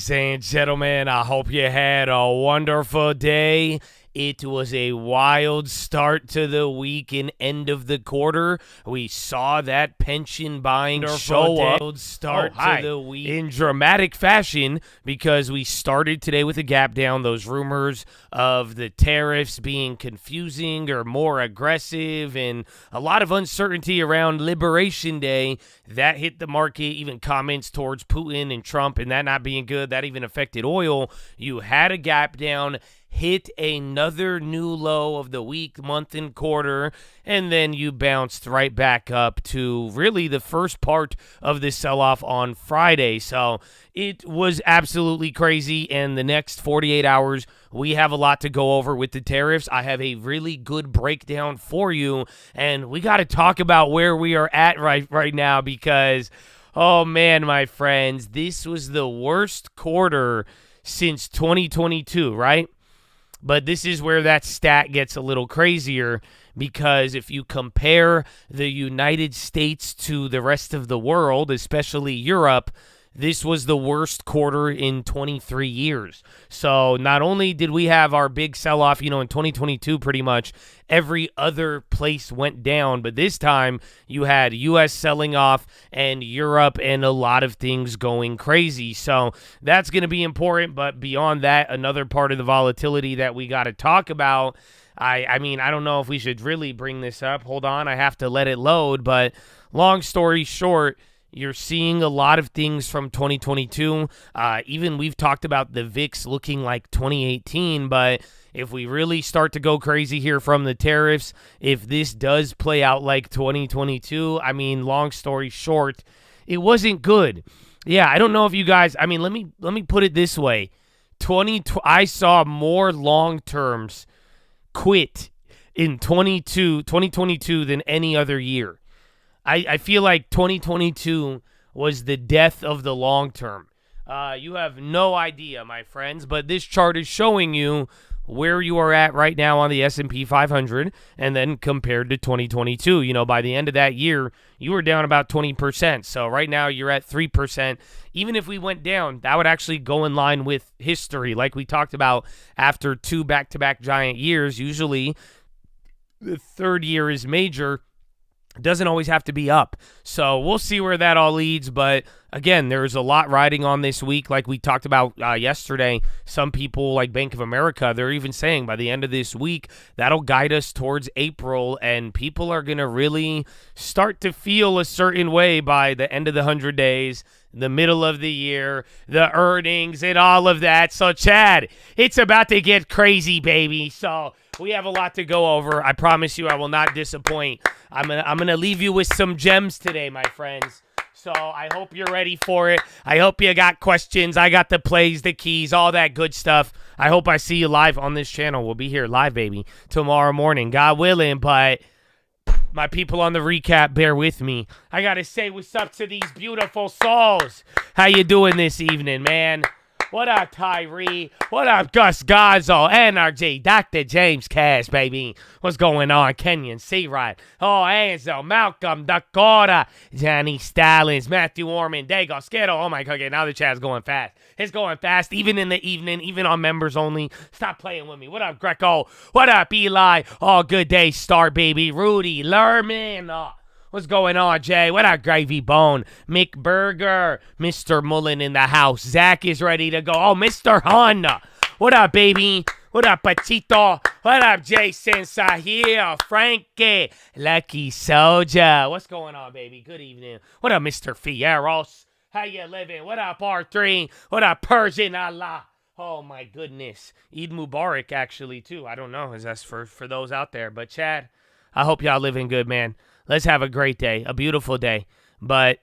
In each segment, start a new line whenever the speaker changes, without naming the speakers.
Ladies and gentlemen, I hope you had a wonderful day. It was a wild start to the week and end of the quarter. We saw that pension buying show up to the week in dramatic fashion because we started today with a gap down. Those rumors of the tariffs being confusing or more aggressive and a lot of uncertainty around Liberation Day, that hit the market. Even comments towards Putin and Trump and that not being good, that even affected oil. You had a gap down, hit another new low of the week, month, and quarter, and then you bounced right back up to really the first part of this sell-off on Friday. So it was absolutely crazy, and the next 48 hours, we have a lot to go over with the tariffs. I have a really good breakdown for you, and we got to talk about where we are at right now because, oh man, my friends, this was the worst quarter since 2022, right? But this is where that stat gets a little crazier because if you compare the United States to the rest of the world, especially Europe, this was the worst quarter in 23 years. So not only did we have our big sell-off, in 2022 pretty much, every other place went down, but this time you had U.S. selling off and Europe and a lot of things going crazy. So that's going to be important, but beyond that, another part of the volatility that we got to talk about, I mean, I don't know if we should really bring this up. Hold on, I have to let it load, but long story short, you're seeing a lot of things from 2022. Even we've talked about the VIX looking like 2018, but if we really start to go crazy here from the tariffs, if this does play out like 2022, I mean, long story short, it wasn't good. Yeah, I don't know if you guys, I mean, let me put it this way. I saw more long terms quit in 2022 than any other year. I feel like 2022 was the death of the long term. You have no idea, my friends, but this chart is showing you where you are at right now on the S&P 500 and then compared to 2022. By the end of that year, you were down about 20%. So right now you're at 3%. Even if we went down, that would actually go in line with history. Like we talked about after two back-to-back giant years, usually the third year is major. Doesn't always have to be up. So we'll see where that all leads. But again, there's a lot riding on this week. Like we talked about yesterday, some people like Bank of America, they're even saying by the end of this week, that'll guide us towards April. And people are going to really start to feel a certain way by the end of the 100 days, the middle of the year, the earnings and all of that. So Chad, it's about to get crazy, baby. So we have a lot to go over. I promise you I will not disappoint. I'm gonna leave you with some gems today, my friends. So I hope you're ready for it. I hope you got questions. I got the plays, the keys, all that good stuff. I hope I see you live on this channel. We'll be here live, baby, tomorrow morning, God willing. But my people on the recap, bear with me. I gotta say what's up to these beautiful souls. How you doing this evening, man? What up, Tyree? What up, Gus Gazzo, NRG, Dr. James Cash, baby? What's going on? Kenyon, C-Rod, oh, Enzo, Malcolm, Dakota, Johnny Stallings, Matthew Orman, Dago, Skittle. Oh, my God, okay, now the chat's going fast. It's going fast, even in the evening, even on members only. Stop playing with me. What up, Greco? What up, Eli? Oh, good day, Star, baby. Rudy, Lerman, what's going on, Jay? What up, Gravy Bone? Mick Burger, Mr. Mullen in the house. Zach is ready to go. Oh, Mr. Honda. What up, baby? What up, Pachito? What up, Jason Sahil? Frankie, Lucky Soldier. What's going on, baby? Good evening. What up, Mr. Fieros? How you living? What up, R3? What up, Persian Allah? Oh, my goodness. Eid Mubarak, actually, too. I don't know. Is that for those out there? But, Chad, I hope y'all living good, man. Let's have a great day, a beautiful day. But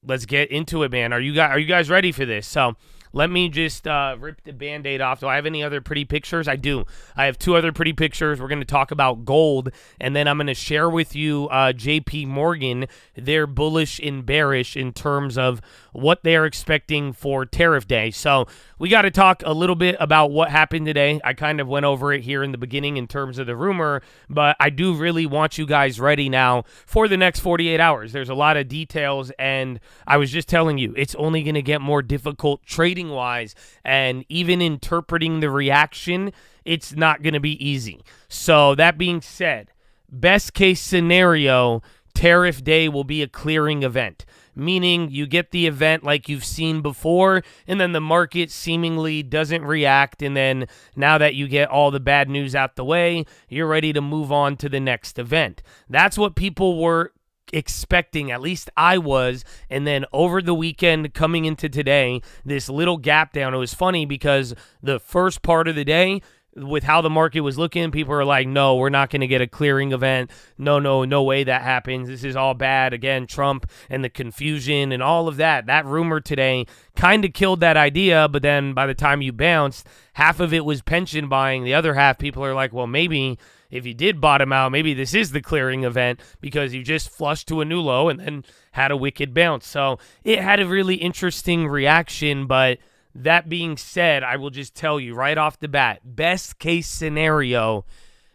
let's get into it, man. Are you guys ready for this? So let me just rip the Band-Aid off. Do I have any other pretty pictures? I do. I have two other pretty pictures. We're going to talk about gold, and then I'm going to share with you JP Morgan. They're bullish and bearish in terms of what they're expecting for Tariff Day. So we got to talk a little bit about what happened today. I kind of went over it here in the beginning in terms of the rumor, but I do really want you guys ready now for the next 48 hours. There's a lot of details, and I was just telling you, it's only going to get more difficult trading trading-wise and even interpreting the reaction, it's not going to be easy. So that being said, best case scenario, tariff day will be a clearing event, meaning you get the event like you've seen before, and then the market seemingly doesn't react, and then now that you get all the bad news out the way, you're ready to move on to the next event. That's what people were expecting, at least I was. And then over the weekend coming into today, this little gap down, it was funny because the first part of the day, with how the market was looking, people are like, no, we're not going to get a clearing event. No way that happens. This is all bad. Again, Trump and the confusion and all of that. That rumor today kind of killed that idea, but then by the time you bounced, half of it was pension buying. The other half, people are like, well, maybe if you did bottom out, maybe this is the clearing event because you just flushed to a new low and then had a wicked bounce. So it had a really interesting reaction, but that being said, I will just tell you right off the bat, best case scenario,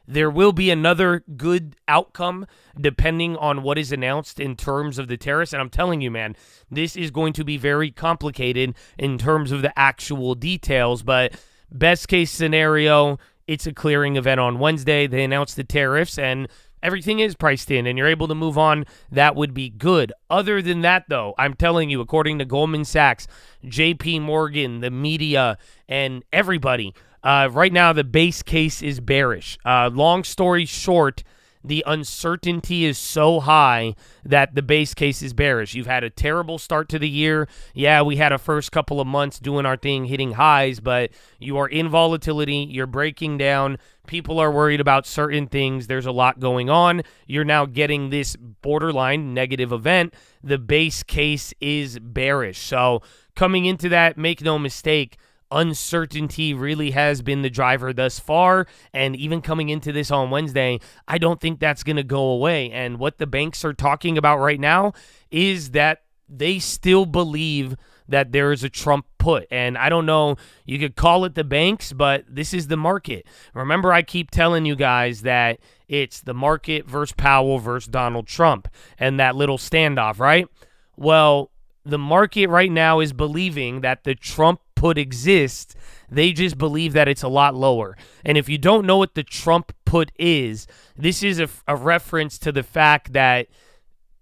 there will be another good outcome depending on what is announced in terms of the tariffs. And I'm telling you, man, this is going to be very complicated in terms of the actual details. But best case scenario, it's a clearing event on Wednesday. They announce the tariffs and everything is priced in and you're able to move on. That would be good. Other than that, though, I'm telling you, according to Goldman Sachs, JP Morgan, the media, and everybody, right now the base case is bearish. Long story short, the uncertainty is so high that the base case is bearish. You've had a terrible start to the year. Yeah, we had a first couple of months doing our thing, hitting highs, but you are in volatility. You're breaking down. People are worried about certain things. There's a lot going on. You're now getting this borderline negative event. The base case is bearish. So coming into that, make no mistake, uncertainty really has been the driver thus far, and even coming into this on Wednesday, I don't think that's going to go away. And what the banks are talking about right now is that they still believe that there is a Trump put. And I don't know, you could call it the banks, but this is the market. Remember, I keep telling you guys that it's the market versus Powell versus Donald Trump and that little standoff, right? Well, the market right now is believing that the Trump put exists. They just believe that it's a lot lower. And if you don't know what the Trump put is, this is a reference to the fact that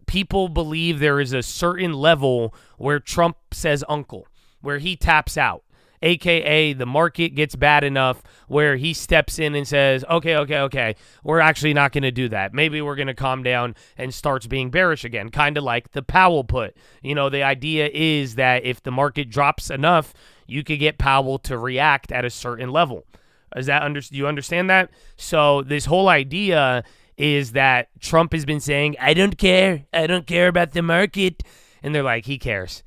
people believe there is a certain level where Trump says uncle, where he taps out, a.k.a. the market gets bad enough where he steps in and says, okay, we're actually not going to do that. Maybe we're going to calm down, and starts being bearish again, kind of like the Powell put. You know, the idea is that if the market drops enough, you could get Powell to react at a certain level. Do you understand that? So this whole idea is that Trump has been saying, I don't care about the market. And they're like, he cares.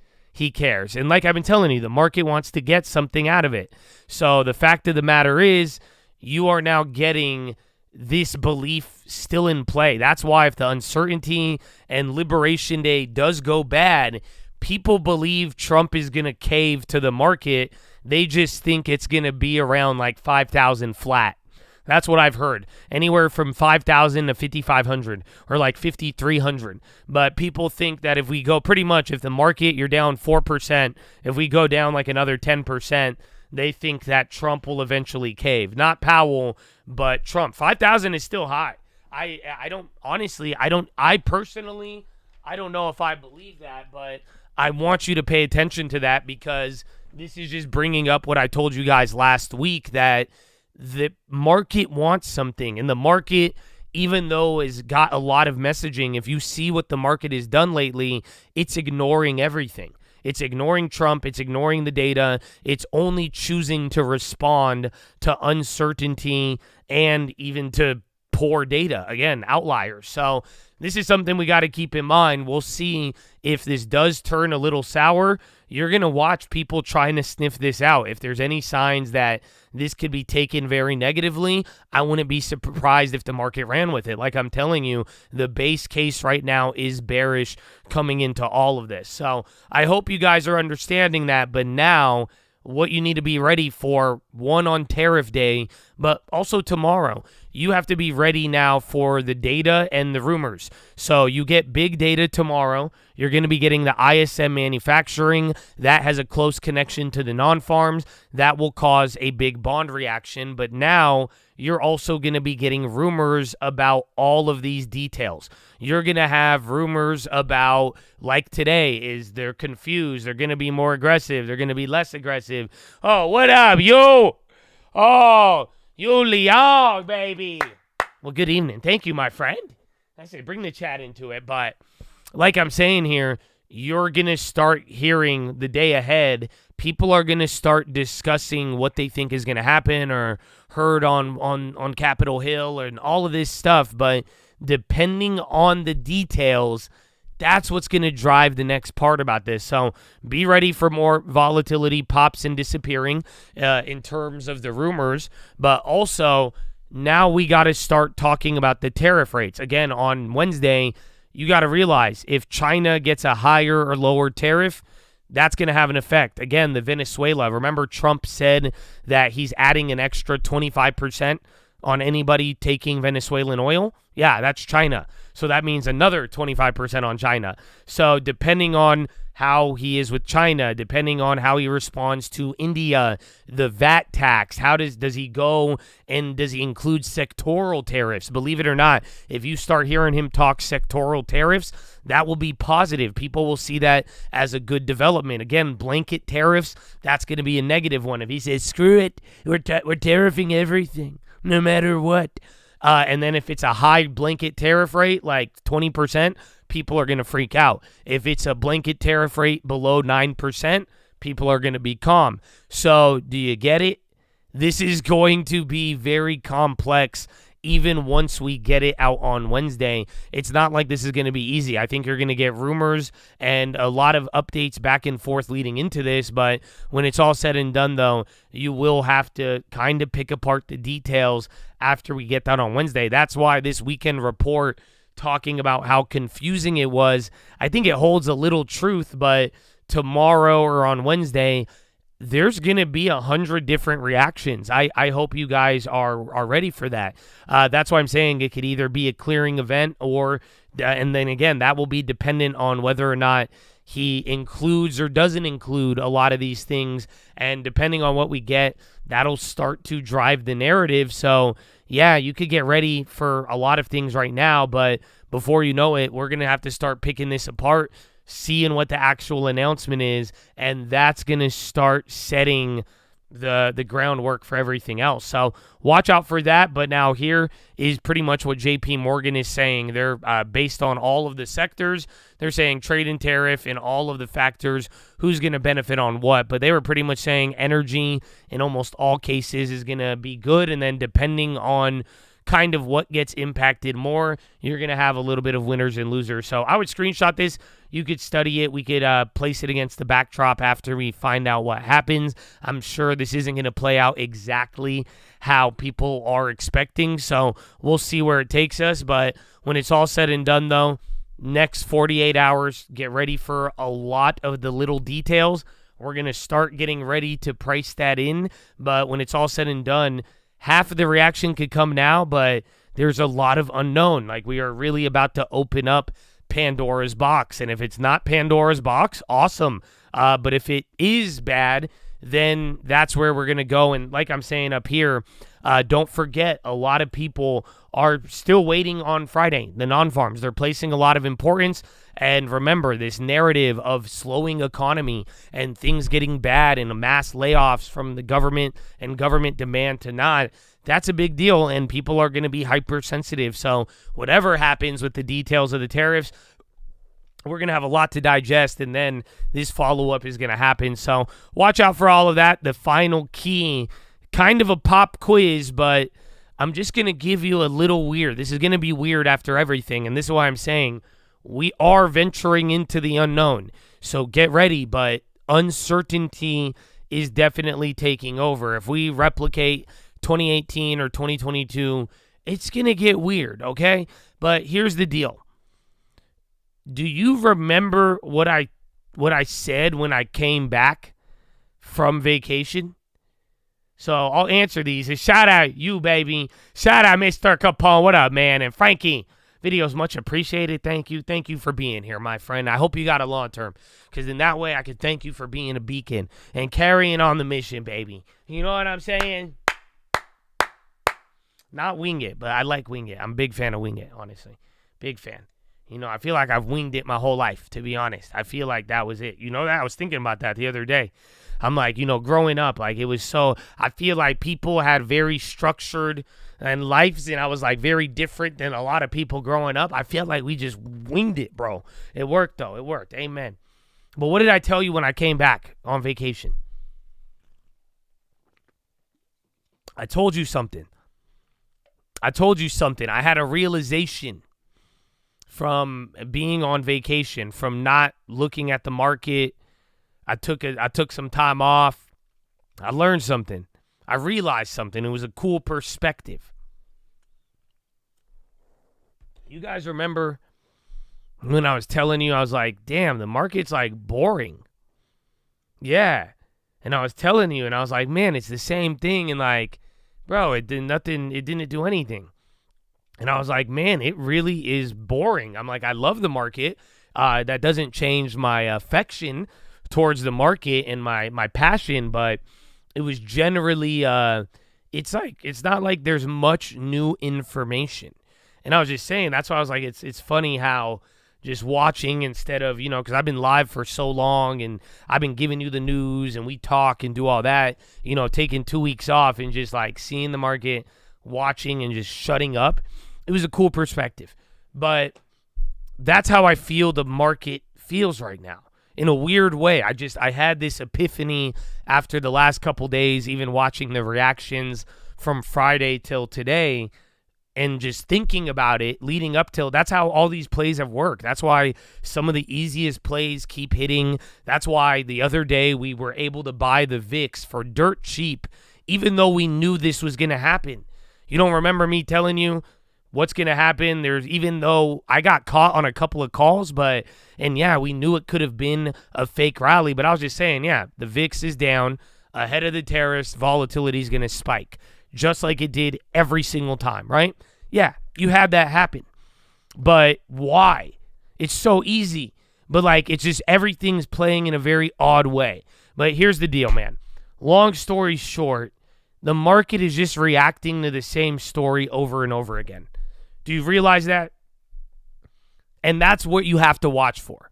And like I've been telling you, the market wants to get something out of it. So the fact of the matter is, you are now getting this belief still in play. That's why if the uncertainty and Liberation Day does go bad, people believe Trump is going to cave to the market. They just think it's going to be around like 5,000 flat. That's what I've heard. Anywhere from 5,000 to 5,500 or like 5,300. But people think that if we go pretty much, if the market, you're down 4%, if we go down like another 10%, they think that Trump will eventually cave. Not Powell, but Trump. 5,000 is still high. I personally, I don't know if I believe that, but I want you to pay attention to that because this is just bringing up what I told you guys last week, that the market wants something, and the market, even though has got a lot of messaging, if you see what the market has done lately, it's ignoring everything. It's ignoring Trump. It's ignoring the data. It's only choosing to respond to uncertainty and even to poor data. Again, outliers. So this is something we got to keep in mind. We'll see if this does turn a little sour. You're going to watch people trying to sniff this out. If there's any signs that this could be taken very negatively, I wouldn't be surprised if the market ran with it. Like I'm telling you, the base case right now is bearish coming into all of this. So I hope you guys are understanding that. But now, what you need to be ready for, one, on tariff day, but also tomorrow. You have to be ready now for the data and the rumors. So you get big data tomorrow. You're going to be getting the ISM manufacturing. That has a close connection to the non-farms. That will cause a big bond reaction. But now you're also going to be getting rumors about all of these details. You're going to have rumors about, like today, is they're confused. They're going to be more aggressive. They're going to be less aggressive. Oh, what up, you? Oh, you Leon, baby. Well, good evening. Thank you, my friend. I say bring the chat into it. But like I'm saying here, you're going to start hearing the day ahead. People are going to start discussing what they think is going to happen or heard on Capitol Hill and all of this stuff. But depending on the details, that's what's going to drive the next part about this. So be ready for more volatility pops and disappearing in terms of the rumors. But also, now we got to start talking about the tariff rates. Again, on Wednesday, you got to realize if China gets a higher or lower tariff, that's going to have an effect. Again, the Venezuela. Remember, Trump said that he's adding an extra 25% on anybody taking Venezuelan oil? Yeah, that's China. So that means another 25% on China. So depending on how he is with China, depending on how he responds to India, the VAT tax, how does he go and does he include sectoral tariffs? Believe it or not, if you start hearing him talk sectoral tariffs, that will be positive. People will see that as a good development. Again, blanket tariffs, that's going to be a negative one. If he says, screw it, we're tariffing everything, no matter what. And then if it's a high blanket tariff rate, like 20%, people are going to freak out. If it's a blanket tariff rate below 9%, people are going to be calm. So do you get it? This is going to be very complex even once we get it out on Wednesday. It's not like this is going to be easy. I think you're going to get rumors and a lot of updates back and forth leading into this, but when it's all said and done, though, you will have to kind of pick apart the details after we get that on Wednesday. That's why this weekend report talking about how confusing it was, I think it holds a little truth, but tomorrow or on Wednesday, there's going to be 100 different reactions. I hope you guys are ready for that. That's why I'm saying it could either be a clearing event or, and then again, that will be dependent on whether or not he includes or doesn't include a lot of these things. And depending on what we get, that'll start to drive the narrative. So yeah, you could get ready for a lot of things right now, but before you know it, we're going to have to start picking this apart, seeing what the actual announcement is, and that's going to start setting the groundwork for everything else. So watch out for that. But now here is pretty much what JP Morgan is saying. They're based on all of the sectors. They're saying trade and tariff and all of the factors, who's going to benefit on what. But they were pretty much saying energy in almost all cases is going to be good. And then depending on kind of what gets impacted more, you're going to have a little bit of winners and losers. So I would screenshot this. You could study it. We could place it against the backdrop after we find out what happens. I'm sure this isn't going to play out exactly how people are expecting, so we'll see where it takes us. But when it's all said and done, though, next 48 hours, get ready for a lot of the little details. We're going to start getting ready to price that in, but when it's all said and done, half of the reaction could come now, but there's a lot of unknown. Like, we are really about to open up Pandora's box. And if it's not Pandora's box, awesome. But if it is bad, then that's where we're going to go. And like I'm saying up here, don't forget, a lot of people are still waiting on Friday, the non-farms. They're placing a lot of importance. And remember, this narrative of slowing economy and things getting bad and mass layoffs from the government and government demand to not, that's a big deal, and people are going to be hypersensitive. So whatever happens with the details of the tariffs, we're going to have a lot to digest, and then this follow-up is going to happen. So watch out for all of that. The final key, kind of a pop quiz, but I'm just going to give you a little weird. This is going to be weird after everything, and this is why I'm saying we are venturing into the unknown. So get ready, but uncertainty is definitely taking over. If we replicate 2018 or 2022, it's going to get weird, okay? But here's the deal. Do you remember what I said when I came back from vacation? So I'll answer these. And shout out you, baby. Shout out Mr. Capone. What up, man? And Frankie, videos much appreciated. Thank you. Thank you for being here, my friend. I hope you got a long term, because in that way I can thank you for being a beacon and carrying on the mission, baby. You know what I'm saying? Not Wing It, but I like Wing It. I'm a big fan of Wing It, honestly. Big fan. You know, I feel like I've winged it my whole life, to be honest. I feel like that was it. You know that? I was thinking about that the other day. I'm like, you know, growing up, like it was so, I feel like people had very structured and lives, and I was like very different than a lot of people growing up. I feel like we just winged it, bro. It worked, though. It worked. Amen. But what did I tell you when I came back on vacation? I told you something. I had a realization from being on vacation, from not looking at the market. I took some time off. I learned something. I realized something. It was a cool perspective. You guys remember when I was telling you, I was like, damn, the market's like boring. Yeah. And I was telling you, and I was like, man, it's the same thing. And like, bro, it didn't do anything. And I was like, man, it really is boring. I'm like, I love the market. That doesn't change my affection towards the market and my passion, but it was generally, it's not like there's much new information. And I was just saying, that's why I was like, it's funny how just watching instead of, you know, because I've been live for so long and I've been giving you the news and we talk and do all that, you know, taking 2 weeks off and just like seeing the market, watching and just shutting up. It was a cool perspective. But that's how I feel the market feels right now. In a weird way, I had this epiphany after the last couple days, even watching the reactions from Friday till today, and just thinking about it leading up till, that's how all these plays have worked. That's why some of the easiest plays keep hitting. That's why the other day we were able to buy the VIX for dirt cheap, even though we knew this was going to happen. You don't remember me telling you what's going to happen? Even though I got caught on a couple of calls, and yeah, we knew it could have been a fake rally, but I was just saying, yeah, the VIX is down ahead of the tariffs. Volatility is going to spike just like it did every single time, right? Yeah, you had that happen. But why? It's so easy. But like, it's just everything's playing in a very odd way. But here's the deal, man. Long story short, the market is just reacting to the same story over and over again. Do you realize that? And that's what you have to watch for.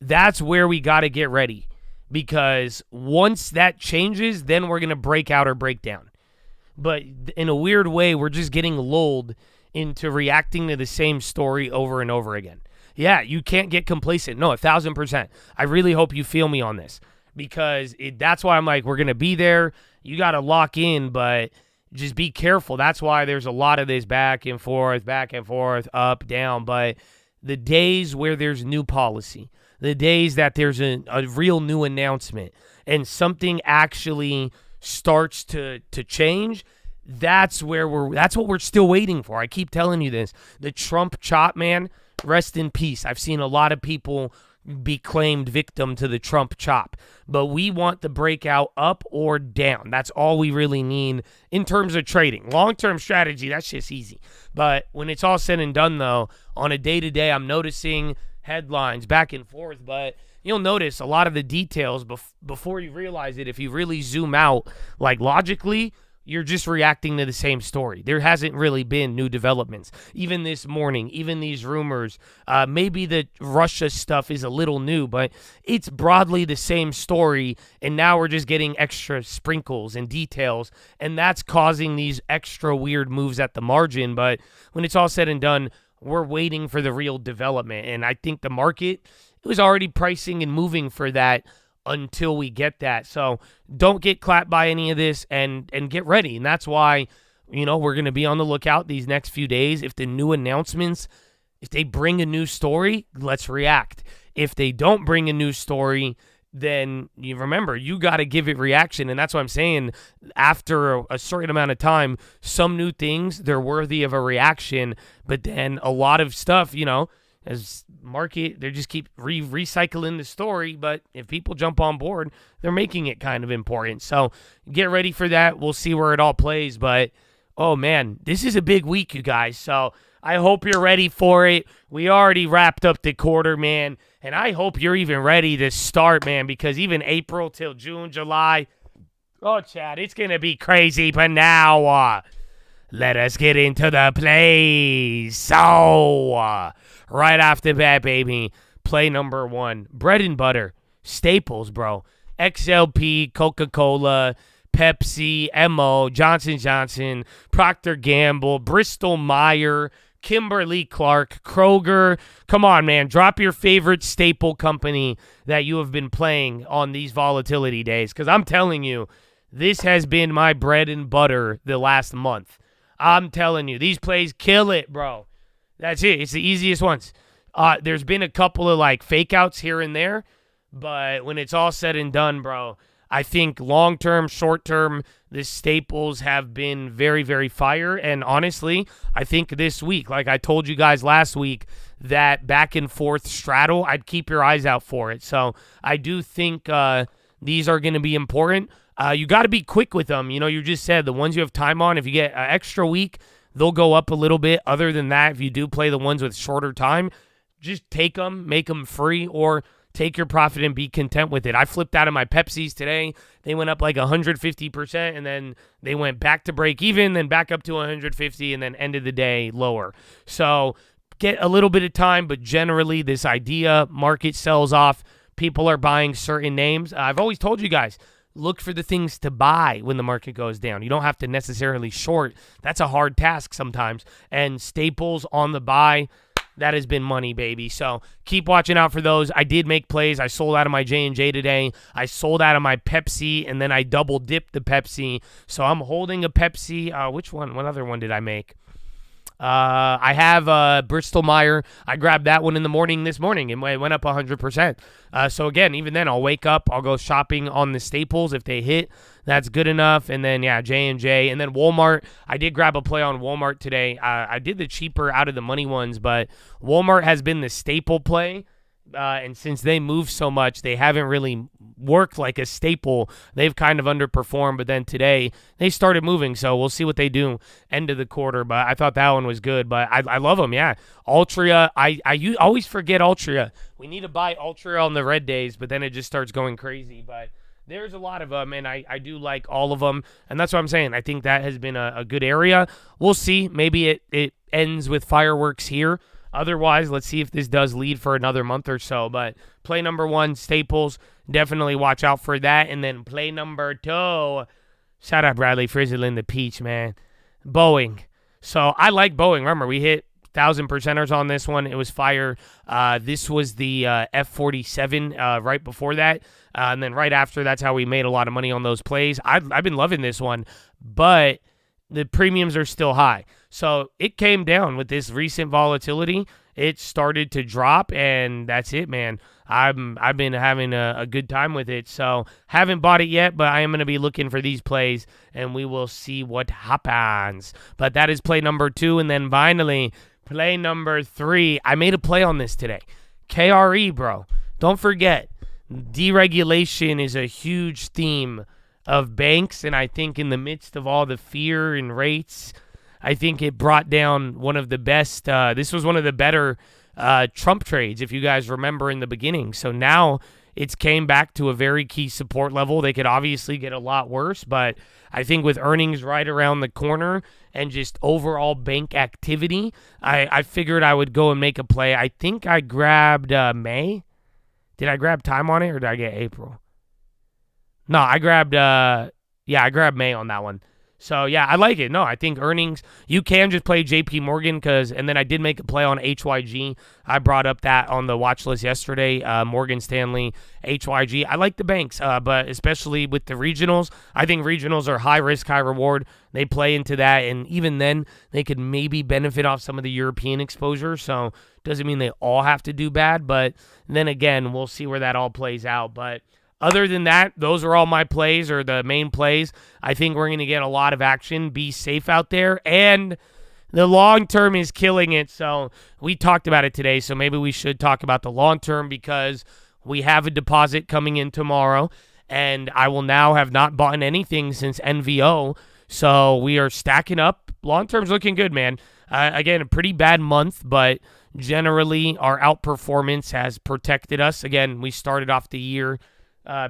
That's where we got to get ready. Because once that changes, then we're going to break out or break down. But in a weird way, we're just getting lulled into reacting to the same story over and over again. Yeah, you can't get complacent. No, 1,000%. I really hope you feel me on this. Because that's why I'm like, we're going to be there. You got to lock in, but just be careful. That's why there's a lot of this back and forth, up, down. But the days where there's new policy, the days that there's a real new announcement and something actually starts to change, that's what we're still waiting for. I keep telling you this. The Trump chop, man, rest in peace. I've seen a lot of people be claimed victim to the Trump chop, but we want the breakout up or down. That's all we really need in terms of trading. Long-term strategy, that's just easy. But when it's all said and done, though, on a day-to-day, I'm noticing headlines back and forth, but you'll notice a lot of the details before you realize it. If you really zoom out, like logically, you're just reacting to the same story. There hasn't really been new developments. Even this morning, even these rumors, maybe the Russia stuff is a little new, but it's broadly the same story, and now we're just getting extra sprinkles and details, and that's causing these extra weird moves at the margin. But when it's all said and done, we're waiting for the real development, and I think the market, it was already pricing and moving for that until we get that. So don't get clapped by any of this and get ready. And that's why, you know, we're going to be on the lookout these next few days. If the new announcements, if they bring a new story, let's react. If they don't bring a new story, then you remember, you got to give it reaction. And that's what I'm saying. After a certain amount of time, some new things, they're worthy of a reaction. But then a lot of stuff, you know, as market, they just keep recycling the story. But if people jump on board, they're making it kind of important. So get ready for that. We'll see where it all plays. But, oh, man, this is a big week, you guys. So I hope you're ready for it. We already wrapped up the quarter, man. And I hope you're even ready to start, man, because even April till June, July, oh, Chad, it's going to be crazy. But now, let us get into the plays. So, right off the bat, baby, play number one. Bread and butter. Staples, bro. XLP, Coca-Cola, Pepsi, MO, Johnson & Johnson, Procter & Gamble, Bristol-Myers, Kimberly-Clark, Kroger. Come on, man. Drop your favorite staple company that you have been playing on these volatility days, because I'm telling you, this has been my bread and butter the last month. I'm telling you, these plays kill it, bro. That's it. It's the easiest ones. There's been a couple of, like, fake outs here and there, but when it's all said and done, bro, I think long-term, short-term, the staples have been very, very fire. And honestly, I think this week, like I told you guys last week, that back-and-forth straddle, I'd keep your eyes out for it. So I do think these are going to be important. You got to be quick with them. You know, you just said the ones you have time on, if you get an extra week, they'll go up a little bit. Other than that, if you do play the ones with shorter time, just take them, make them free, or take your profit and be content with it. I flipped out of my Pepsis today. They went up like 150%, and then they went back to break even, then back up to 150, and then ended the day lower. So get a little bit of time, but generally this idea, market sells off, people are buying certain names. I've always told you guys, look for the things to buy when the market goes down. You don't have to necessarily short. That's a hard task sometimes. And staples on the buy, that has been money, baby. So keep watching out for those. I did make plays. I sold out of my J&J today. I sold out of my Pepsi, and then I double dipped the Pepsi. So I'm holding a Pepsi. Which one? What other one did I make? I have Bristol-Myers. I grabbed that one in the morning this morning, and it went up 100%. So again, even then, I'll wake up, I'll go shopping on the staples. If they hit, that's good enough. And then, yeah, J&J. And then Walmart. I did grab a play on Walmart today. I did the cheaper out of the money ones, but Walmart has been the staple play. And since they move so much, they haven't really worked like a staple. They've kind of underperformed, but then today they started moving, so we'll see what they do end of the quarter. But I thought that one was good, but I love them, yeah. Altria, I always forget Altria. We need to buy Altria on the red days, but then it just starts going crazy. But there's a lot of them, and I do like all of them, and that's what I'm saying. I think that has been a good area. We'll see. Maybe it ends with fireworks here. Otherwise, let's see if this does lead for another month or so. But play number one, staples, definitely watch out for that. And then play number two, shout out Bradley Frizzlin, the peach, man. Boeing. So I like Boeing. Remember, we hit 1,000%ers on this one. It was fire. This was the F-47 right before that. And then right after, that's how we made a lot of money on those plays. I've been loving this one, but the premiums are still high. So it came down with this recent volatility. It started to drop, and that's it, man. I've been having a good time with it. So haven't bought it yet, but I am going to be looking for these plays, and we will see what happens. But that is play number two. And then finally, play number three. I made a play on this today. KRE, bro. Don't forget, deregulation is a huge theme of banks, and I think in the midst of all the fear and rates, I think it brought down one of the best. This was one of the better Trump trades, if you guys remember in the beginning. So now it's came back to a very key support level. They could obviously get a lot worse, but I think with earnings right around the corner and just overall bank activity, I figured I would go and make a play. I think I grabbed May. Did I grab time on it, or did I get April? No, I grabbed May on that one. So, yeah, I like it. No, I think earnings, you can just play JP Morgan and then I did make a play on HYG. I brought up that on the watch list yesterday, Morgan Stanley, HYG. I like the banks, but especially with the regionals, I think regionals are high risk, high reward. They play into that, and even then, they could maybe benefit off some of the European exposure. So, doesn't mean they all have to do bad, but then again, we'll see where that all plays out. But other than that, those are all my plays, or the main plays. I think we're going to get a lot of action. Be safe out there. And The long term is killing it. So we talked about it today. So maybe we should talk about the long term because we have a deposit coming in tomorrow. And I will now have not bought anything since NVO. So we are stacking up. Long term's looking good, man. Again, a pretty bad month, but generally our outperformance has protected us. Again, we started off the year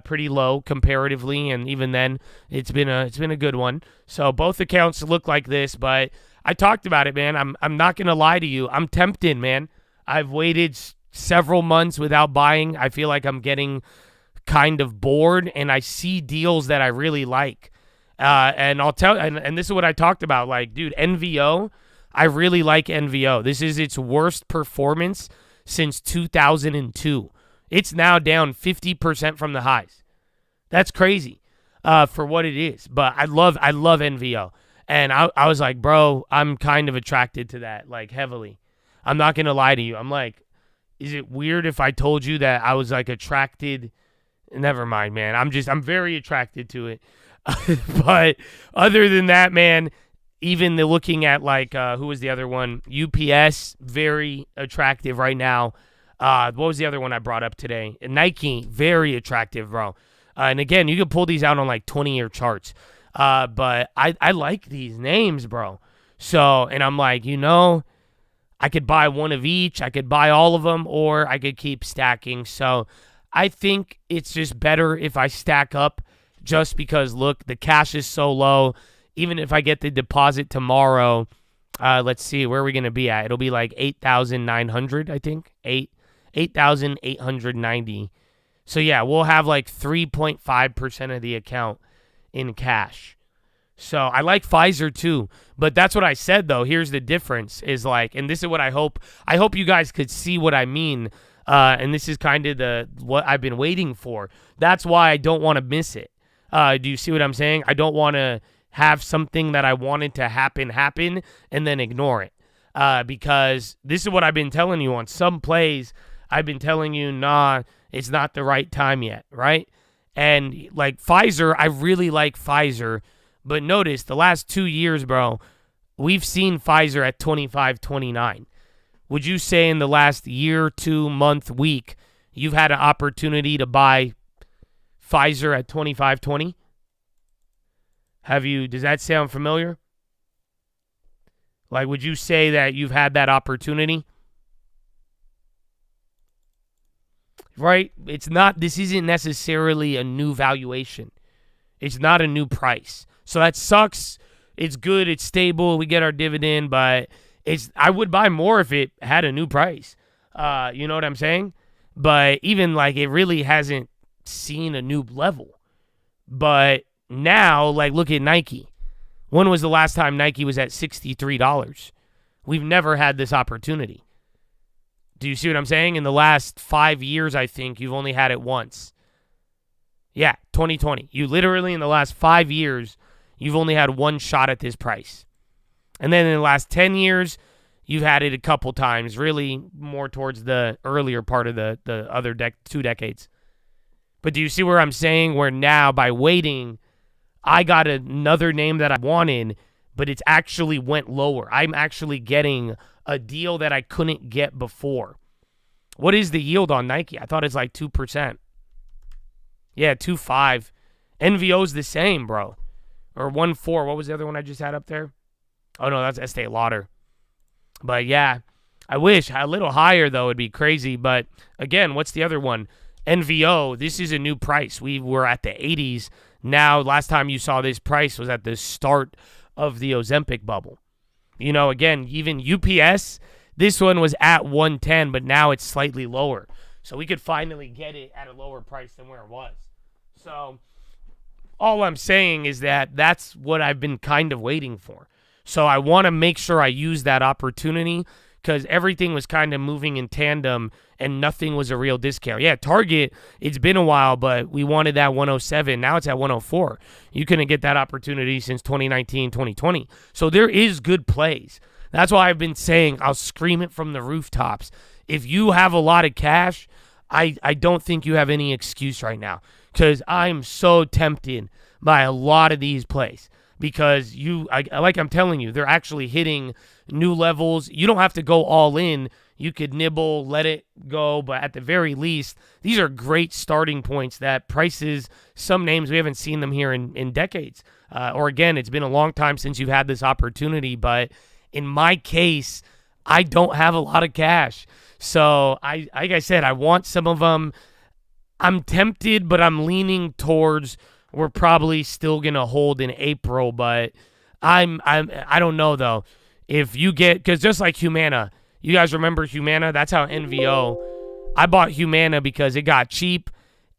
pretty low comparatively, and even then, it's been a good one. So both accounts look like this, but I talked about it, man. I'm not gonna lie to you. I'm tempted, man. I've waited several months without buying. I feel like I'm getting kind of bored, and I see deals that I really like. And I'll tell, and this is what I talked about. Like, dude, NVO, I really like NVO. This is its worst performance since 2002. It's now down 50% from the highs. That's crazy for what it is. But I love NVO. And I was like, bro, I'm kind of attracted to that, like, heavily. I'm not going to lie to you. I'm like, is it weird if I told you that I was, like, attracted? Never mind, man. I'm very attracted to it. But other than that, man, even looking at, like, who was the other one? UPS, very attractive right now. What was the other one I brought up today? Nike, very attractive, bro. And again, you can pull these out on, like, 20-year charts. But I like these names, bro. So, and I'm like, I could buy one of each. I could buy all of them, or I could keep stacking. So I think it's just better if I stack up just because, look, the cash is so low. Even if I get the deposit tomorrow, let's see, where are we going to be at? It'll be like 8,900, I think. 8,890. So, yeah, we'll have like 3.5% of the account in cash. So I like Pfizer too, but that's what I said though. Here's the difference is like, and this is what I hope you guys could see what I mean. And this is kind of what I've been waiting for. That's why I don't want to miss it. Do you see what I'm saying? I don't want to have something that I wanted to happen and then ignore it. Because this is what I've been telling you on some plays. I've been telling you, nah, it's not the right time yet, right? And like Pfizer, I really like Pfizer. But notice the last 2 years, bro, we've seen Pfizer at 25.29. Would you say in the last year, 2 month, week, you've had an opportunity to buy Pfizer at 25.20? Have you? Does that sound familiar? Like, would you say that you've had that opportunity? Right? This isn't necessarily a new valuation. It's not a new price. So that sucks. It's good. It's stable. We get our dividend, but I would buy more if it had a new price. You know what I'm saying? But even like it really hasn't seen a new level. But now, like, look at Nike. When was the last time Nike was at $63? We've never had this opportunity. Do you see what I'm saying? In the last 5 years, I think you've only had it once. Yeah, 2020. You literally, in the last 5 years, you've only had one shot at this price. And then in the last 10 years, you've had it a couple times, really more towards the earlier part of the other 2 decades. But do you see where I'm saying? Where now, by waiting, I got another name that I wanted, but it's actually went lower. I'm actually getting a deal that I couldn't get before. What is the yield on Nike? I thought it's like 2%. Yeah, 2.5. NVO's the same, bro. Or 1.4. What was the other one I just had up there? Oh, no, that's Estee Lauder. But, yeah, I wish a little higher, though, would be crazy. But, again, what's the other one? NVO, this is a new price. We were at the 80s. Now, last time you saw this price was at the start of the Ozempic bubble. You know, again, even UPS, this one was at 110, but now it's slightly lower. So we could finally get it at a lower price than where it was. So all I'm saying is that that's what I've been kind of waiting for. So I want to make sure I use that opportunity because everything was kind of moving in tandem and nothing was a real discount. Yeah, Target, it's been a while, but we wanted that 107. Now it's at 104. You couldn't get that opportunity since 2019, 2020. So there is good plays. That's why I've been saying I'll scream it from the rooftops. If you have a lot of cash, I don't think you have any excuse right now because I'm so tempted by a lot of these plays. because like I'm telling you, they're actually hitting new levels. You don't have to go all in. You could nibble, let it go, but at the very least, these are great starting points that prices some names, we haven't seen them here in decades. Or again, it's been a long time since you've had this opportunity, but in my case, I don't have a lot of cash. So like I said, I want some of them. I'm tempted, but I'm leaning towards we're probably still gonna hold in April, but I don't know though. If you get, because just like Humana, you guys remember Humana? That's how NVO. I bought Humana because it got cheap,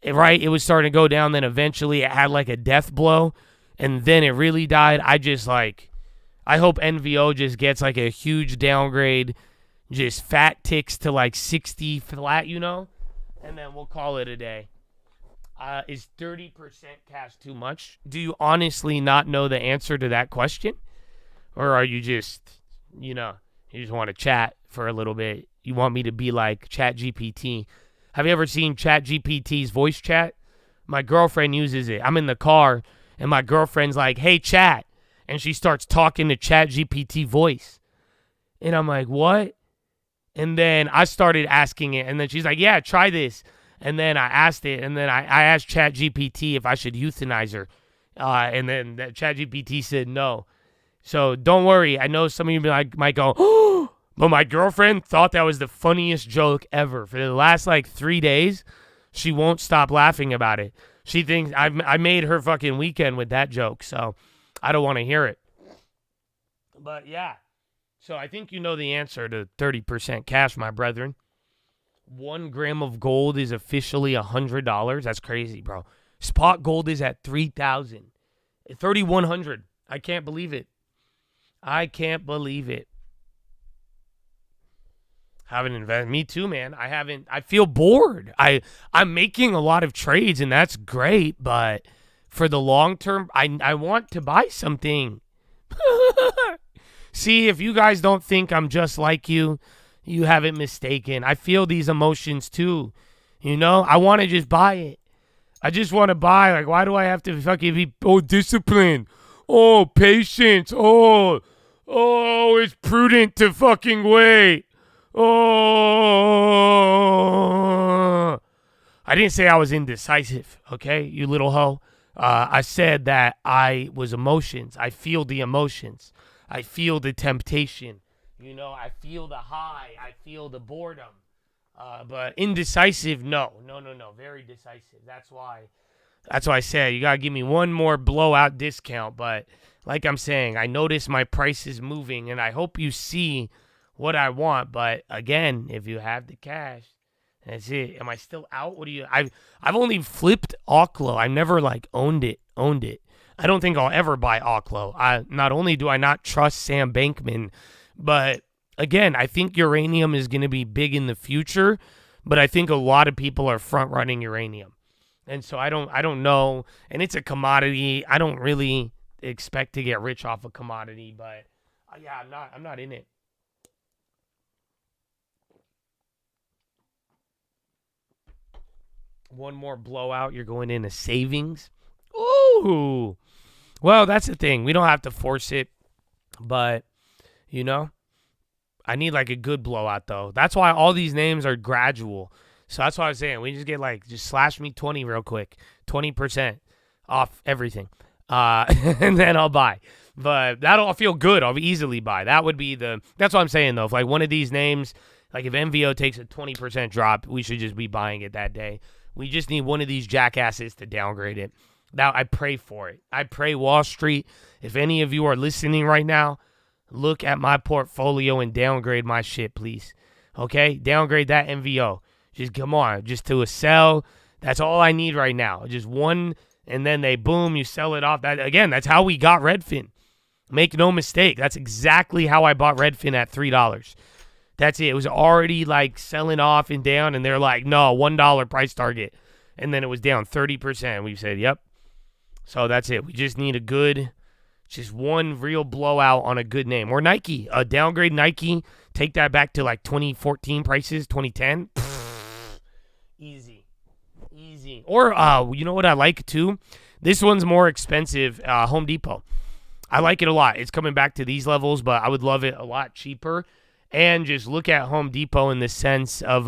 right? It was starting to go down. Then eventually it had like a death blow, and then it really died. I hope NVO just gets like a huge downgrade, just fat ticks to like 60 flat, and then we'll call it a day. Is 30% cash too much? Do you honestly not know the answer to that question? Or are you just, you just want to chat for a little bit? You want me to be like ChatGPT? Have you ever seen ChatGPT's voice chat? My girlfriend uses it. I'm in the car, and my girlfriend's like, hey, chat. And she starts talking to ChatGPT voice. And I'm like, what? And then I started asking it, and then she's like, yeah, try this. And then I asked it, and then I asked ChatGPT if I should euthanize her. And then ChatGPT said no. So don't worry. I know some of you might go, oh, but my girlfriend thought that was the funniest joke ever. For the last 3 days, she won't stop laughing about it. She thinks I made her fucking weekend with that joke, so I don't want to hear it. But yeah, so I think you know the answer to 30% cash, my brethren. 1 gram of gold is officially $100. That's crazy, bro. Spot gold is at $3,000. 3,100. I can't believe it. Haven't invested. Me too, man. I feel bored. I'm making a lot of trades, and that's great, but for the long term, I want to buy something. See, if you guys don't think I'm just like you, you haven't mistaken. I feel these emotions too. I want to just buy it. I just want to buy. Why do I have to fucking be disciplined? Oh, patience. Oh, it's prudent to fucking wait. Oh, I didn't say I was indecisive, okay, you little hoe. I said that I was emotions. I feel the emotions. I feel the temptation. I feel the high. I feel the boredom. But indecisive, no. Very decisive. That's why I said you got to give me one more blowout discount. But like I'm saying, I notice my price is moving, and I hope you see what I want. But again, if you have the cash, that's it. Am I still out? What do you? I've only flipped Oklo. I never owned it. I don't think I'll ever buy Oklo. Not only do I not trust Sam Bankman, but again, I think uranium is going to be big in the future. But I think a lot of people are front running uranium, and so I don't know. And it's a commodity. I don't really expect to get rich off a commodity, but yeah, I'm not in it. One more blowout, you're going into savings. Ooh. Well, that's the thing. We don't have to force it, but, I need a good blowout, though. That's why all these names are gradual. So that's what I was saying. We just get just slash me 20 real quick. 20% off everything. And then I'll buy. But I'll feel good. I'll easily buy. That's what I'm saying, though. If one of these names, if MVO takes a 20% drop, we should just be buying it that day. We just need one of these jackasses to downgrade it. Now, I pray for it. I pray Wall Street, if any of you are listening right now, look at my portfolio and downgrade my shit, please. Okay? Downgrade that MVO. Just come on. Just to a sell. That's all I need right now. Just one, and then you sell it off. That's how we got Redfin. Make no mistake. That's exactly how I bought Redfin at $3. That's it. It was already selling off and down, and they're like, no, $1 price target. And then it was down 30%. We said, yep. So that's it. We just need just one real blowout on a good name. Or Nike. Downgrade Nike. Take that back to 2014 prices, 2010. Easy. Or, you know what I like too? This one's more expensive, Home Depot. I like it a lot. It's coming back to these levels, but I would love it a lot cheaper. And just look at Home Depot in the sense of,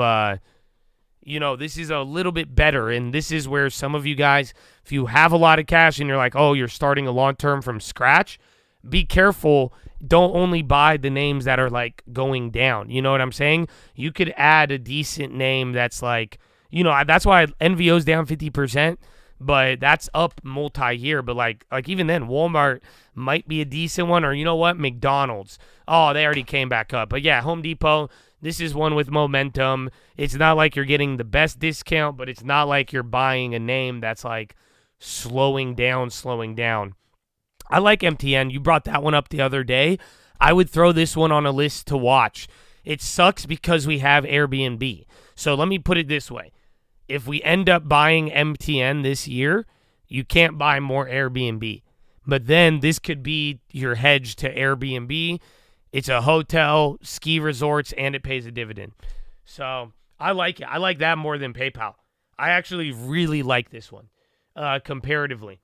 this is a little bit better. And this is where some of you guys, if you have a lot of cash and you're like, oh, you're starting a long-term from scratch, be careful. Don't only buy the names that are like going down. You know what I'm saying? You could add a decent name that's like, that's why NVO's down 50%. But that's up multi-year. But like even then, Walmart might be a decent one. Or you know what? McDonald's. Oh, they already came back up. But yeah, Home Depot, this is one with momentum. It's not like you're getting the best discount, but it's not like you're buying a name that's like slowing down. I like MTN. You brought that one up the other day. I would throw this one on a list to watch. It sucks because we have Airbnb. So let me put it this way. If we end up buying MTN this year, you can't buy more Airbnb. But then this could be your hedge to Airbnb. It's a hotel, ski resorts, and it pays a dividend. So I like it. I like that more than PayPal. I actually really like this one comparatively.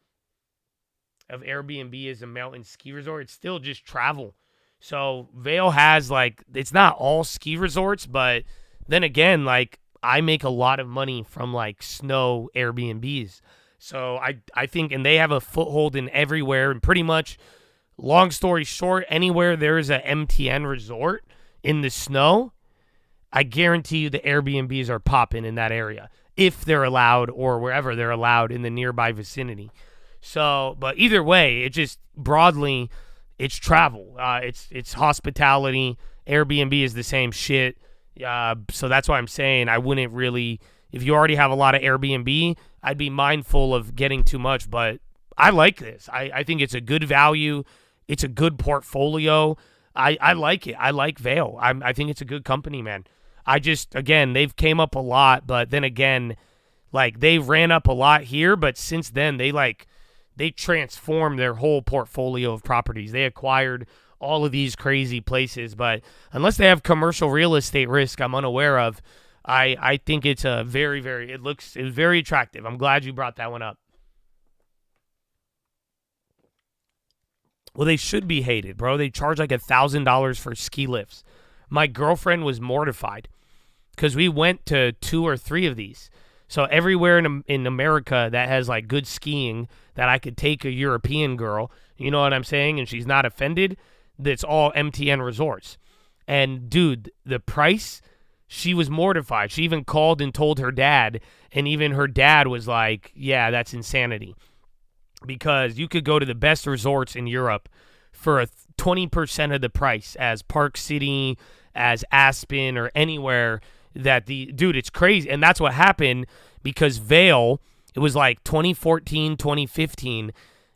Of Airbnb as a mountain ski resort, it's still just travel. So Vail has it's not all ski resorts, but then again, I make a lot of money from snow Airbnbs. So I think, and they have a foothold in everywhere, and pretty much, long story short, anywhere there is a MTN resort in the snow, I guarantee you the Airbnbs are popping in that area if they're allowed, or wherever they're allowed in the nearby vicinity. So, but either way, it just broadly, it's travel. It's hospitality. Airbnb is the same shit. So that's why I'm saying I wouldn't really, if you already have a lot of Airbnb, I'd be mindful of getting too much. But I like this. I think it's a good value. It's a good portfolio. I like it. I like Vail. I think it's a good company, man. Again, they've came up a lot, but then again, they ran up a lot here, but since then they transformed their whole portfolio of properties. They acquired all of these crazy places, but unless they have commercial real estate risk I'm unaware of, I think it's a it's very attractive. I'm glad you brought that one up. Well, they should be hated, bro. They charge $1,000 for ski lifts. My girlfriend was mortified because we went to 2 or 3 of these. So everywhere in America that has good skiing that I could take a European girl, you know what I'm saying, and she's not offended, that's all MTN resorts. And dude, the price, she was mortified. She even called and told her dad, and even her dad was like, yeah, that's insanity. Because you could go to the best resorts in Europe for 20% of the price as Park City, as Aspen, or anywhere dude, it's crazy. And that's what happened because Vail, it was 2014, 2015,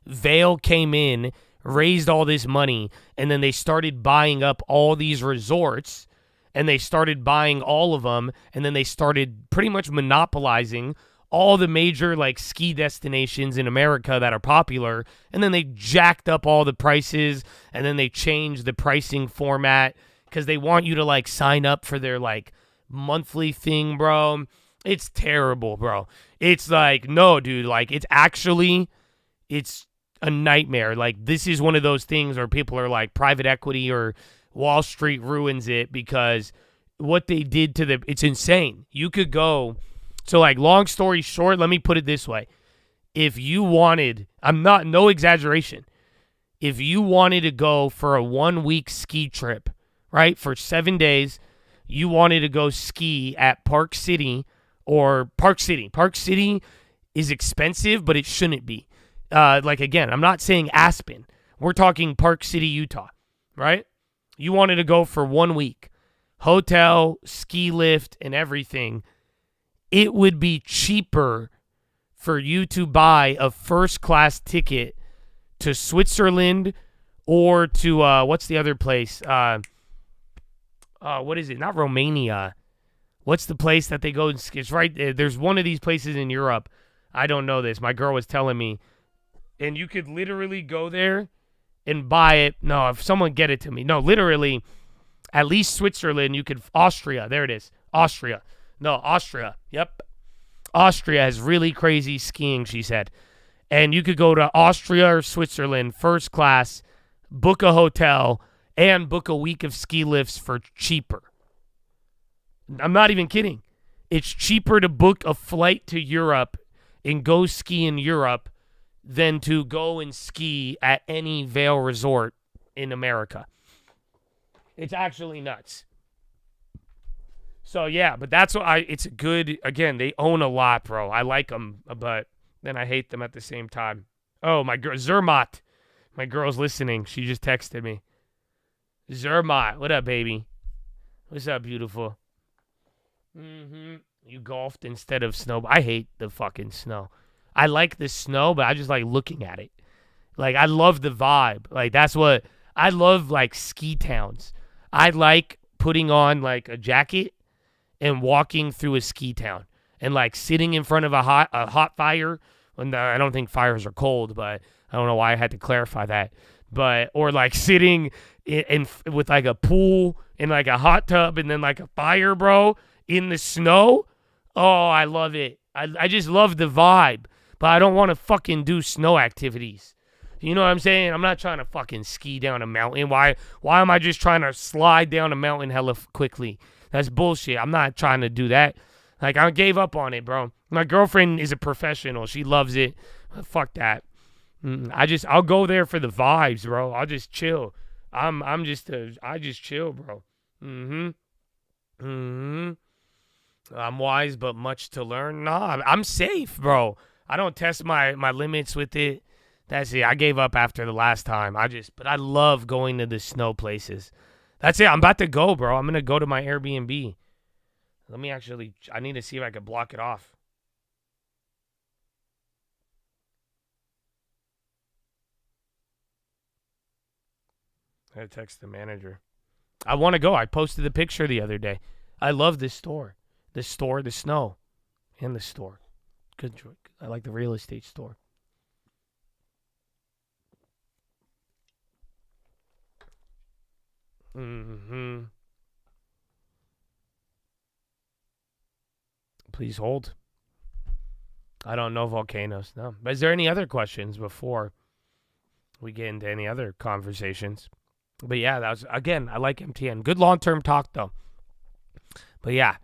Vail came in, raised all this money, and then they started buying up all these resorts, and they started buying all of them, and then they started pretty much monopolizing all the major ski destinations in America that are popular, and then they jacked up all the prices, and then they changed the pricing format because they want you to sign up for their monthly thing, bro. It's terrible, bro. It's no, dude, it's a nightmare. This is one of those things where people are private equity or Wall Street ruins it because what they did to it's insane. You could go, so long story short, let me put it this way. If you wanted, no exaggeration, if you wanted to go for a 1-week ski trip, right, for 7 days, you wanted to go ski at Park City or Park City. Park City is expensive, but it shouldn't be. Again, I'm not saying Aspen. We're talking Park City, Utah, right? You wanted to go for 1 week. Hotel, ski lift, and everything. It would be cheaper for you to buy a first-class ticket to Switzerland or to, what's the other place? What is it? Not Romania. What's the place that they go? It's right there. There's one of these places in Europe. I don't know this. My girl was telling me. And you could literally go there and buy it. No, if someone get it to me. No, literally, at least Switzerland, you could. Austria. There it is. Austria. No, Austria. Yep. Austria has really crazy skiing, she said. And you could go to Austria or Switzerland, first class, book a hotel, and book a week of ski lifts for cheaper. I'm not even kidding. It's cheaper to book a flight to Europe and go ski in Europe than to go and ski at any Vail resort in America. It's actually nuts. So, yeah, but that's what it's good. Again, they own a lot, bro. I like them, but then I hate them at the same time. Oh, my girl, Zermatt. My girl's listening. She just texted me. Zermatt, what up, baby? What's up, beautiful? You golfed instead of snow. I hate the fucking snow. I like the snow, but I just like looking at it. Like, I love the vibe. Like, that's what I love, like ski towns. I like putting on like a jacket and walking through a ski town and like sitting in front of a hot fire. And I don't think fires are cold, but I don't know why I had to clarify that. But or like sitting in with like a pool and like a hot tub and then like a fire, bro, in the snow. Oh, I love it. I just love the vibe, but I don't want to fucking do snow activities. You know what I'm saying? I'm not trying to fucking ski down a mountain. Why am I just trying to slide down a mountain hella quickly? That's bullshit. I'm not trying to do that. Like, I gave up on it, bro. My girlfriend is a professional. She loves it. Fuck that. I'll go there for the vibes, bro. I'll just chill. I just chill, bro. I'm wise, but much to learn. Nah, I'm safe, bro. I don't test my limits with it. That's it. I gave up after the last time. But I love going to the snow places. That's it. I'm about to go, bro. I'm going to go to my Airbnb. I need to see if I can block it off. I gotta text the manager. I want to go. I posted the picture the other day. I love this store. The snow, and the store. Good. I like the real estate store. Please hold. I don't know volcanoes. No. But is there any other questions before we get into any other conversations? But yeah, that was, again, I like MTN. Good long-term talk, though. But yeah,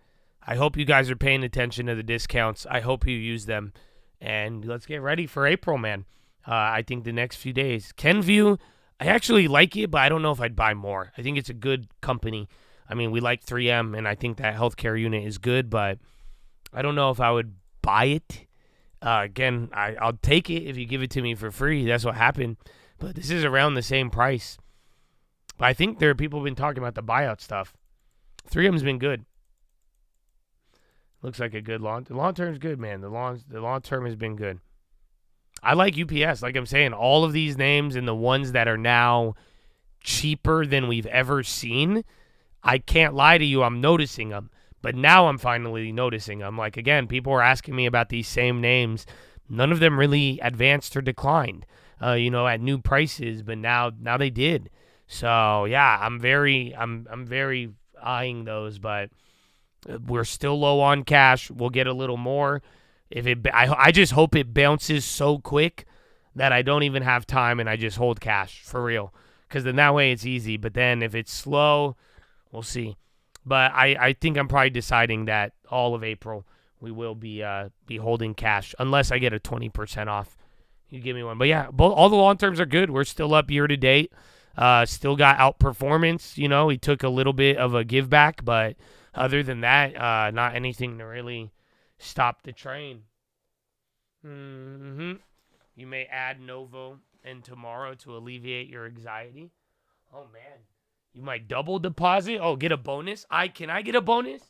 I hope you guys are paying attention to the discounts. I hope you use them. And let's get ready for April, man. I think the next few days. Kenvue, I actually like it, but I don't know if I'd buy more. I think it's a good company. I mean, we like 3M, and I think that healthcare unit is good, but I don't know if I would buy it. Again, I'll take it if you give it to me for free. That's what happened. But this is around the same price. But I think there are people who've been talking about the buyout stuff. 3M's been good. Looks like a good the long term's good, man. The long term has been good. I like UPS. Like I'm saying, all of these names and the ones that are now cheaper than we've ever seen, I can't lie to you, I'm noticing them. But now I'm finally noticing them. Like, again, people were asking me about these same names. None of them really advanced or declined, at new prices, but now they did. So, yeah, I'm very eyeing those, but we're still low on cash. We'll get a little more. I just hope it bounces so quick that I don't even have time and I just hold cash for real. Because then that way it's easy. But then if it's slow, we'll see. But I think I'm probably deciding that all of April we will be holding cash unless I get a 20% off. You give me one. But yeah, all the long terms are good. We're still up year to date. Still got outperformance. He took a little bit of a give back, but other than that, not anything to really stop the train. You may add Novo and tomorrow to alleviate your anxiety. Oh man, you might double deposit. Oh, get a bonus. Can I get a bonus?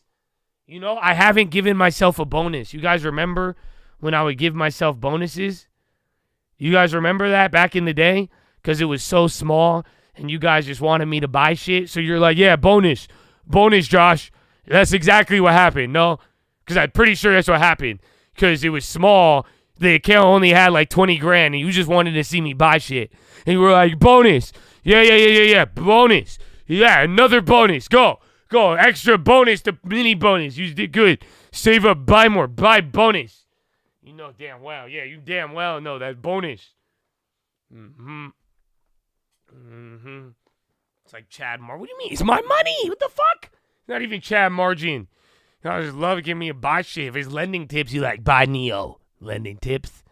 I haven't given myself a bonus. You guys remember when I would give myself bonuses? You guys remember that back in the day? Because it was so small and you guys just wanted me to buy shit. So you're like, yeah, bonus, Josh. That's exactly what happened. No, because I'm pretty sure that's what happened. Because it was small. The account only had like 20 grand and you just wanted to see me buy shit. And you were like, bonus. Yeah. Bonus. Yeah, another bonus. Go. Extra bonus to mini bonus. You did good. Save up, buy more. Buy bonus. You know damn well. Yeah, you damn well know that bonus. It's like Chad What do you mean? It's my money. What the fuck? Not even Chad Margin. I just love giving me a buy shit. If it's lending tips, you like, buy Neo. Lending tips?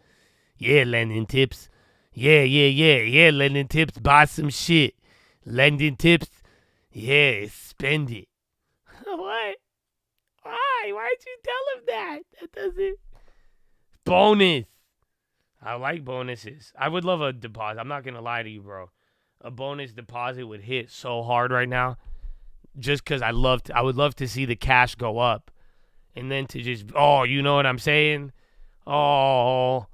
Yeah, lending tips. Yeah, lending tips. Buy some shit. Lending tips. Yeah, spend it. What? Why? Why'd you tell him that? That doesn't. Bonus. I like bonuses. I would love a deposit. I'm not going to lie to you, bro. A bonus deposit would hit so hard right now. Just because I would love to see the cash go up. And then to just, you know what I'm saying? Oh.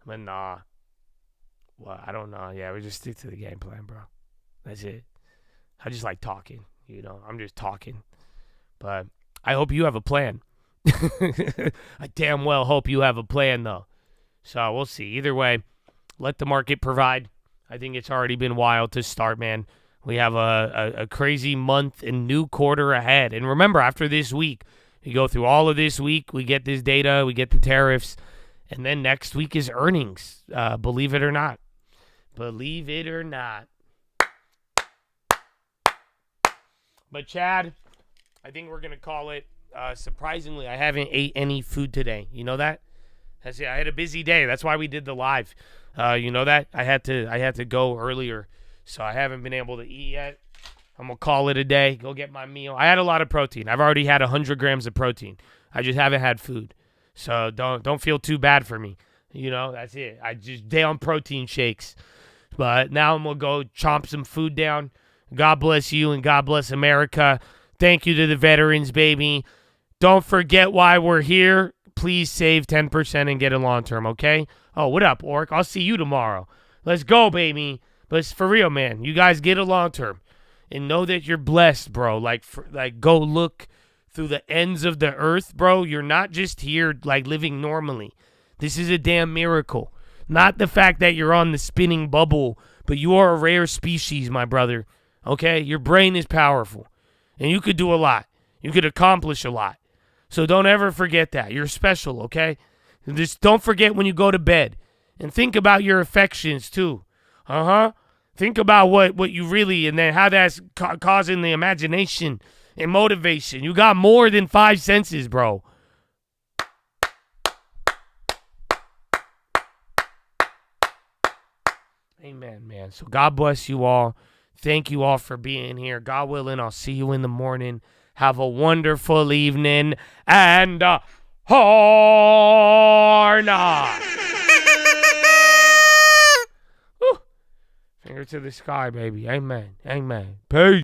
But nah. Well, I don't know. Yeah, we just stick to the game plan, bro. That's it. I just like talking. You know, I'm just talking. But I hope you have a plan. I damn well hope you have a plan, though. So we'll see. Either way, let the market provide. I think it's already been wild to start, man. We have a crazy month and new quarter ahead. And remember, after this week, we go through all of this week. We get this data. We get the tariffs. And then next week is earnings. Believe it or not. Believe it or not. But, Chad, I think we're going to call it. Surprisingly, I haven't ate any food today. You know that? That's it. I had a busy day. That's why we did the live. You know that? I had to go earlier, so I haven't been able to eat yet. I'm going to call it a day. Go get my meal. I had a lot of protein. I've already had 100 grams of protein. I just haven't had food. So don't feel too bad for me. You know, that's it. I just down protein shakes. But now I'm going to go chomp some food down. God bless you and God bless America. Thank you to the veterans, baby. Don't forget why we're here. Please save 10% and get a long term, okay? Oh, what up, Orc? I'll see you tomorrow. Let's go, baby. But for real, man, you guys get a long term. And know that you're blessed, bro. Like go look through the ends of the earth, bro. You're not just here, like, living normally. This is a damn miracle. Not the fact that you're on the spinning bubble, but you are a rare species, my brother. Okay? Your brain is powerful. And you could do a lot. You could accomplish a lot. So don't ever forget that. You're special, okay? And just don't forget when you go to bed. And think about your affections, too. Think about what you really, and then how that's causing the imagination and motivation. You got more than 5 senses, bro. Amen, man. So God bless you all. Thank you all for being here. God willing, I'll see you in the morning. Have a wonderful evening and Horna. Finger to the sky, baby. Amen. Amen. Peace.